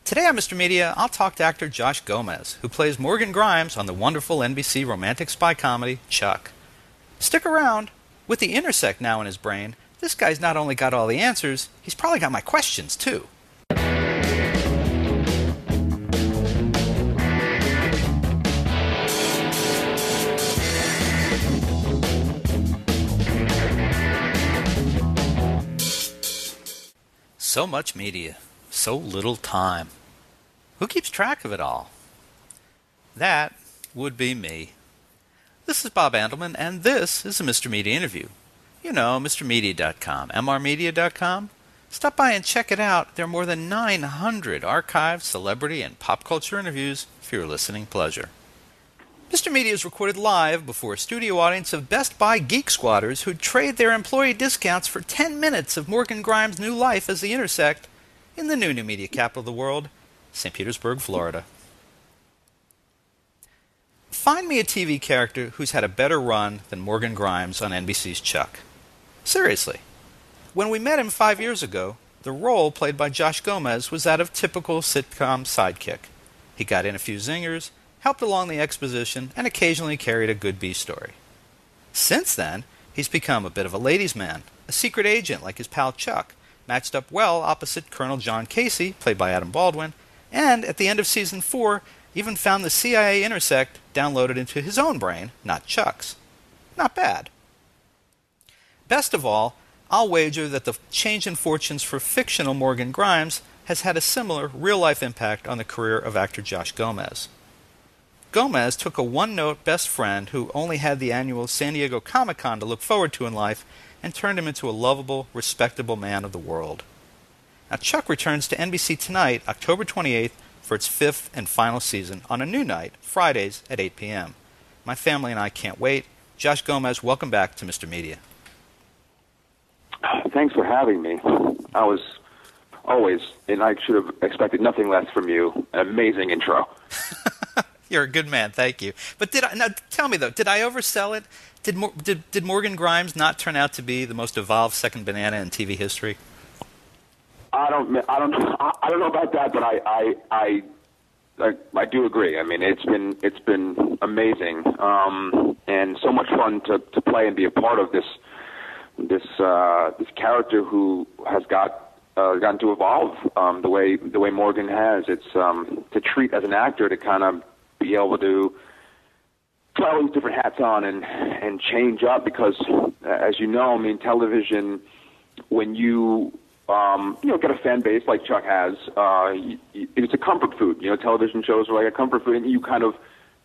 Today on Mr. Media, I'll talk to actor Josh Gomez, who plays Morgan Grimes on the wonderful NBC romantic spy comedy Chuck. Stick around. With the Intersect now in his brain, this guy's not only got all the answers, he's probably got my questions, too. So much media, so little time. Who keeps track of it all? That would be me. This is Bob Andelman, and this is a Mr. Media interview. You know, MrMedia.com, MRmedia.com. Stop by and check it out. There are more than 900 archived celebrity and pop culture interviews for your listening pleasure. Mr. Media is recorded live before a studio audience of Best Buy geek squatters who'd trade their employee discounts for 10 minutes of Morgan Grimes' new life as the Intersect in the new media capital of the world, St. Petersburg, Florida. Find me a TV character who's had a better run than Morgan Grimes on NBC's Chuck. Seriously. When we met him 5 years ago, the role played by Josh Gomez was that of typical sitcom sidekick. He got in a few zingers, helped along the exposition, and occasionally carried a good B story. Since then, he's become a bit of a ladies' man, a secret agent like his pal Chuck, matched up well opposite Colonel John Casey, played by Adam Baldwin, and at the end of Season 4, even found the CIA Intersect downloaded into his own brain, not Chuck's. Not bad. Best of all, I'll wager that the change in fortunes for fictional Morgan Grimes has had a similar real-life impact on the career of actor Josh Gomez. Gomez took a one-note best friend who only had the annual San Diego Comic-Con to look forward to in life and turned him into a lovable, respectable man of the world. Now, Chuck returns to NBC tonight, October 28th, for its fifth and final season on a new night, Fridays at 8 p.m. My family and I can't wait. Josh Gomez, welcome back to Mr. Media. Thanks for having me. I was always, and I should have expected nothing less from you. An amazing intro. You're a good man, thank you. But now tell me though, did I oversell it? Did Morgan Grimes not turn out to be the most evolved second banana in TV history? I don't know about that, but I do agree. I mean, it's been amazing, and so much fun to play and be a part of this character who has gotten to evolve the way Morgan has. It's to treat as an actor to kind of be able to try all these different hats on and change up, because as you know, I mean, television, when you get a fan base like Chuck has, it's a comfort food. You know, television shows are like a comfort food, and you kind of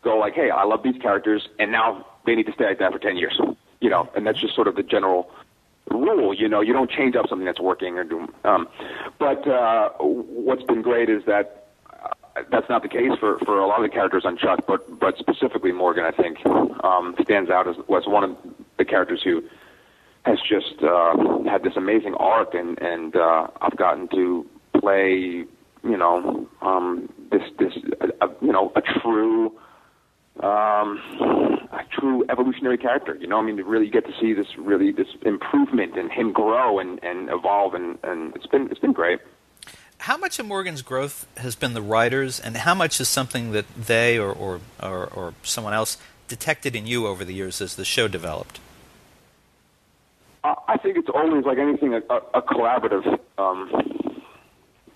go like, hey, I love these characters, and now they need to stay like that for 10 years. You know, and that's just sort of the general rule. You know, you don't change up something that's working or doing. But what's been great is that that's not the case for a lot of the characters on Chuck, but specifically Morgan, I think, stands out as one of the characters who has just had this amazing arc, and I've gotten to play, a true evolutionary character. You know, I mean, really, you get to see this improvement and him grow and evolve, and it's been great. How much of Morgan's growth has been the writers, and how much is something that they or someone else detected in you over the years as the show developed? I think it's always, like anything, a collaborative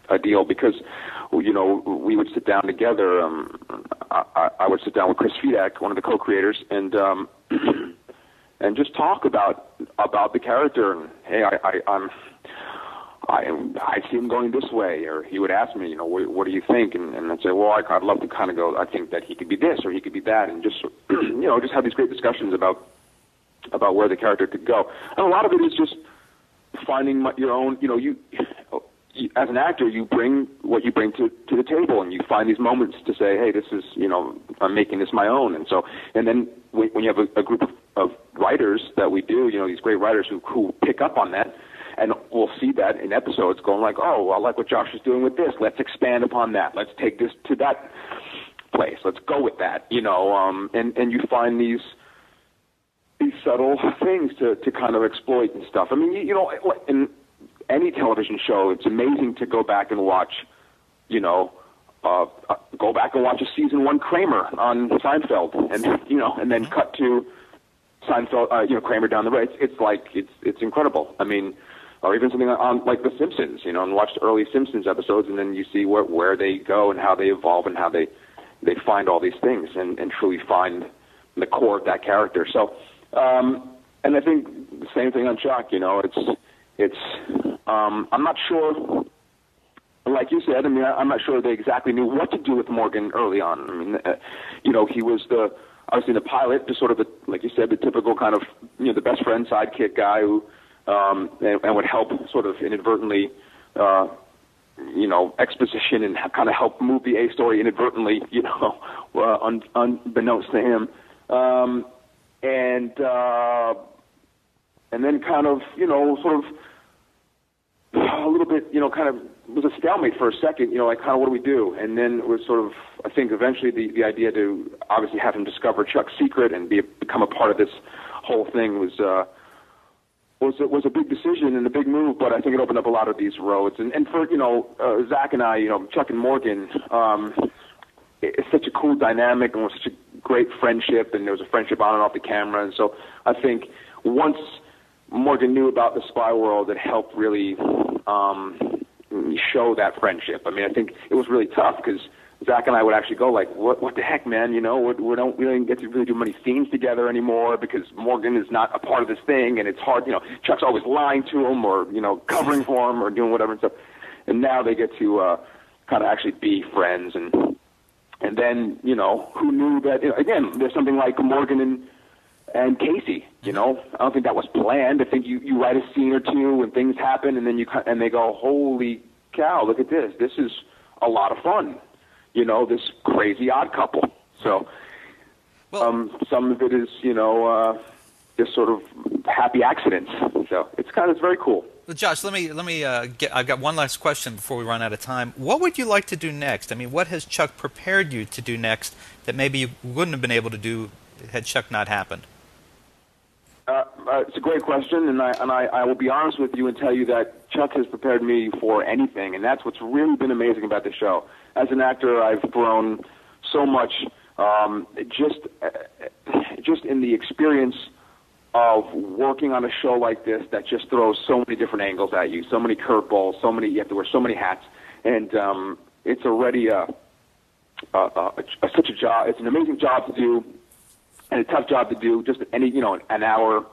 a deal, because, you know, we would sit down together. I would sit down with Chris Fedak, one of the co-creators, and and just talk about the character. And hey, I see him going this way, or he would ask me, you know, what do you think? And I'd say, well, I'd love to kind of go, I think that he could be this or he could be that, and just just have these great discussions about where the character could go. And a lot of it is just finding your own, you as an actor, you bring what you bring to the table, and you find these moments to say, hey, this is, I'm making this my own. And then when you have a group of writers that we do, these great writers who pick up on that, and we'll see that in episodes going like, oh, I like what Josh is doing with this. Let's expand upon that. Let's take this to that place. Let's go with that, and you find these subtle things to kind of exploit and stuff. I mean, in any television show, it's amazing to go back and watch go back and watch a season 1 Kramer on Seinfeld, and then cut to Seinfeld, Kramer down the road. It's incredible. I mean, or even something on like The Simpsons, and watch the early Simpsons episodes, and then you see where they go and how they evolve and how they find all these things and truly find the core of that character. So, and I think the same thing on Chuck. I'm not sure. Like you said, I mean, I'm not sure they exactly knew what to do with Morgan early on. I mean, he was obviously the pilot, just sort of like you said, the typical kind of, the best friend, sidekick guy who, and would help sort of inadvertently, exposition and kind of help move the A story inadvertently, unbeknownst to him. And then kind of, sort of a little bit, kind of was a stalemate for a second, like kind of what do we do? And then it was sort of, I think eventually the idea to obviously have him discover Chuck's secret and become a part of this whole thing was a big decision and a big move, but I think it opened up a lot of these roads. And for, Zach and I, Chuck and Morgan, it's such a cool dynamic and it was such a great friendship, and there was a friendship on and off the camera. And so I think once Morgan knew about the spy world, it helped really show that friendship. I mean, I think it was really tough because Zach and I would actually go like, what the heck, man? We don't get to really do many scenes together anymore because Morgan is not a part of this thing, and it's hard. Chuck's always lying to him or covering for him or doing whatever and stuff. And now they get to kind of actually be friends, and then who knew that? Again, there's something like Morgan and Casey. I don't think that was planned. I think you write a scene or two and things happen, and then and they go, holy cow, look at this. This is a lot of fun. This crazy odd couple. So, some of it is, just sort of happy accidents. So it's very cool. Well, Josh, let me I've got one last question before we run out of time. What would you like to do next? I mean, what has Chuck prepared you to do next that maybe you wouldn't have been able to do had Chuck not happened? It's a great question, and I will be honest with you and tell you that Chuck has prepared me for anything, and that's what's really been amazing about the show. As an actor, I've grown so much just in the experience of working on a show like this that just throws so many different angles at you, so many curveballs, you have to wear so many hats, and it's already such a job. It's an amazing job to do. And a tough job to do. Just an hour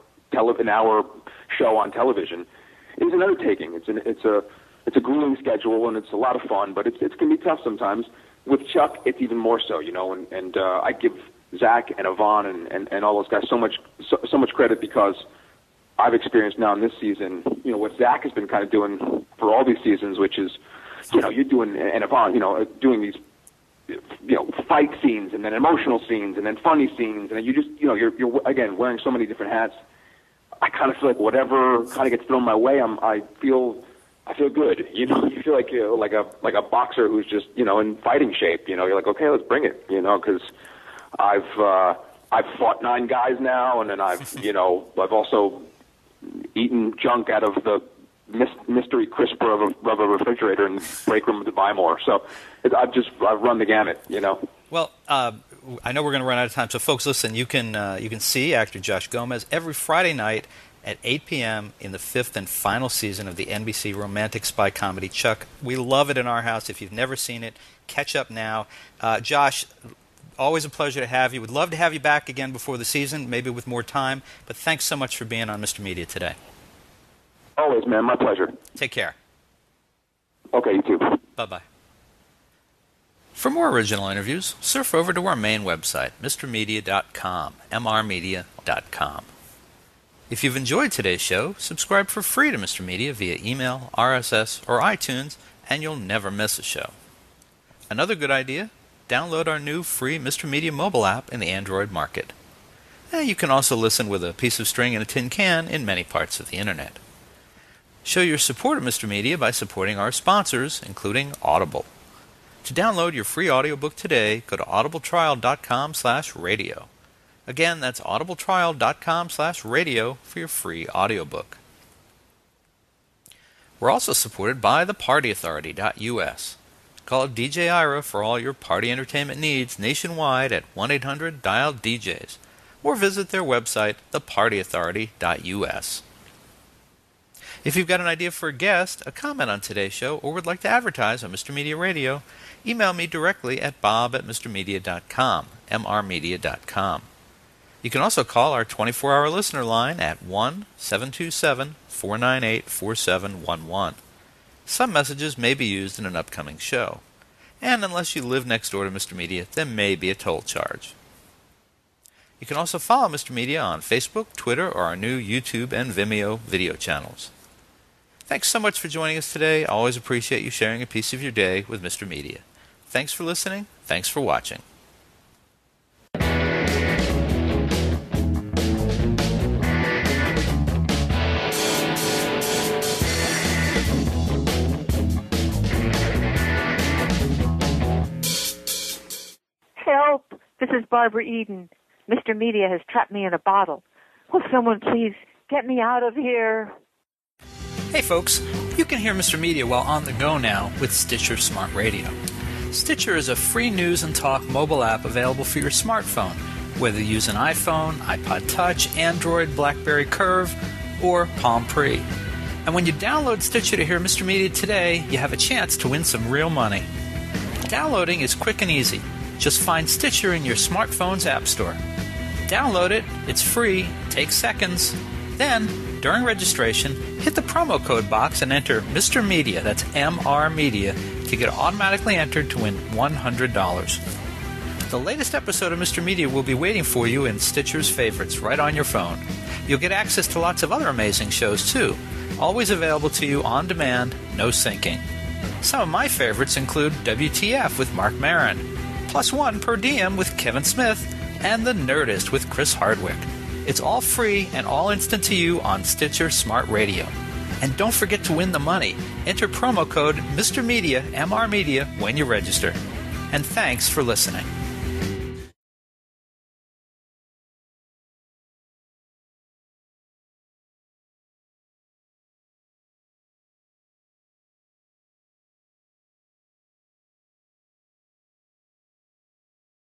show on television is an undertaking. It's a grueling schedule, and it's a lot of fun, but it's can be tough sometimes. With Chuck, it's even more so, and I give Zach and Yvonne and all those guys so much credit because I've experienced now in this season, what Zach has been kind of doing for all these seasons, which is, you're doing, and Yvonne, doing these fight scenes and then emotional scenes and then funny scenes, and then you just, you're again wearing so many different hats. I kind of feel like whatever kind of gets thrown my way, I feel good. You feel like a boxer who's just, in fighting shape. You're like, okay, let's bring it. Because I've fought 9 guys now, and then I've also eaten junk out of the mystery crisper of a refrigerator in the break room to buy more. So I've run the gamut, Well, I know we're going to run out of time, so folks, listen. You can see actor Josh Gomez every Friday night at 8 p.m. in the 5th and final season of the NBC romantic spy comedy Chuck. We love it in our house. If you've never seen it, catch up now. Josh, always a pleasure to have you. Would love to have you back again before the season, maybe with more time. But thanks so much for being on Mr. Media today. Always, man. My pleasure. Take care. Okay, you too. Bye-bye. For more original interviews, surf over to our main website, mrmedia.com, mrmedia.com. If you've enjoyed today's show, subscribe for free to Mr. Media via email, RSS, or iTunes, and you'll never miss a show. Another good idea? Download our new free Mr. Media mobile app in the Android market. You can also listen with a piece of string and a tin can in many parts of the Internet. Show your support of Mr. Media by supporting our sponsors, including Audible. To download your free audiobook today, go to audibletrial.com/radio. Again, that's audibletrial.com/radio for your free audiobook. We're also supported by thepartyauthority.us. Call DJ Ira for all your party entertainment needs nationwide at 1-800-DIAL-DJs or visit their website, thepartyauthority.us. If you've got an idea for a guest, a comment on today's show, or would like to advertise on Mr. Media Radio, email me directly at bob@mrmedia.com, mrmedia.com. You can also call our 24-hour listener line at 1-727-498-4711. Some messages may be used in an upcoming show, and unless you live next door to Mr. Media, there may be a toll charge. You can also follow Mr. Media on Facebook, Twitter, or our new YouTube and Vimeo video channels. Thanks so much for joining us today. I always appreciate you sharing a piece of your day with Mr. Media. Thanks for listening. Thanks for watching. Help! This is Barbara Eden. Mr. Media has trapped me in a bottle. Will someone please get me out of here? Hey folks, you can hear Mr. Media while on the go now with Stitcher Smart Radio. Stitcher is a free news and talk mobile app available for your smartphone, whether you use an iPhone, iPod Touch, Android, BlackBerry Curve, or Palm Pre. And when you download Stitcher to hear Mr. Media today, you have a chance to win some real money. Downloading is quick and easy. Just find Stitcher in your smartphone's app store. Download it, it's free, takes seconds. Then, during registration, hit the promo code box and enter Mr. Media, that's MR Media, to get automatically entered to win $100. The latest episode of Mr. Media will be waiting for you in Stitcher's favorites right on your phone. You'll get access to lots of other amazing shows too, always available to you on demand, no syncing. Some of my favorites include WTF with Mark Maron, Plus One Per Diem with Kevin Smith, and The Nerdist with Chris Hardwick. It's all free and all instant to you on Stitcher Smart Radio. And don't forget to win the money. Enter promo code Mr. Media, MR Media, when you register. And thanks for listening.